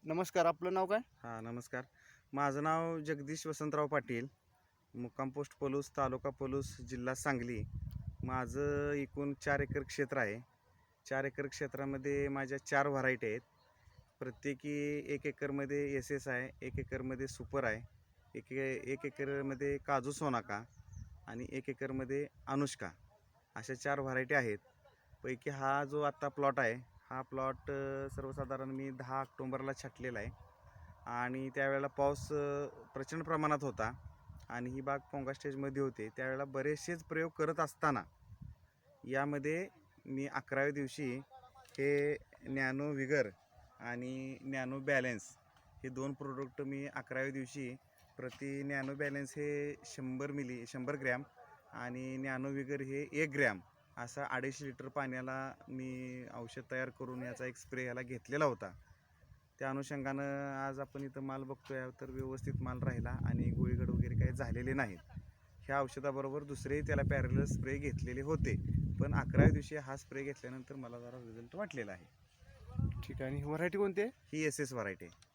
नमस्कार, आपलं नाव काय? हां नमस्कार. माझं नाव जगदीश वसंतराव पाटील, मुक्काम पोस्ट पलूस, तालुका पलूस, जिल्हा सांगली. माझं एकूण 4 एकर क्षेत्र आहे. 4 एकर क्षेत्रामध्ये माझ्या 4 व्हरायटी आहेत. प्रत्येकी 1 एकरमध्ये एस एस आहे, 1 एकरमध्ये सुपर आहे, 1 एकरमध्ये काजू सोनाका आणि 1 एकरमध्ये अनुष्का, अशा 4 व्हरायटी आहेत. पैकी हा जो आत्ता प्लॉट आहे, हा प्लॉट सर्वसाधारण मी 10 ऑक्टोबरला छाटलेला आहे आणि त्यावेळेला पाऊस प्रचंड प्रमाणात होता आणि ही बाग पोंगा स्टेजमध्ये होते. त्यावेळेला बरेचसेच प्रयोग करत असताना यामध्ये मी 11व्या दिवशी हे नॅनो विगर आणि नॅनो बॅलेन्स हे 2 प्रोडक्ट मी 11व्या दिवशी प्रति नॅनो बॅलेन्स हे 100 ग्रॅम आणि नॅनो विगर हे 1 ग्रॅम असा 250 लिटर पाण्याला मी औषध तयार करून याचा एक स्प्रे याला घेतलेला होता. त्या अनुषंगानं आज आपण इथं माल बघतोय तर व्यवस्थित माल राहिला आणि गोळीगड वगैरे काही झालेले नाहीत. ह्या औषधाबरोबर दुसरेही त्याला पॅरलल स्प्रे घेतलेले होते, पण 11व्या दिवशी हा स्प्रे घेतल्यानंतर मला जरा रिझल्ट वाटलेला आहे. ठीक आहे. आणि व्हरायटी कोणती आहे? ही एस एस व्हरायटी आहे.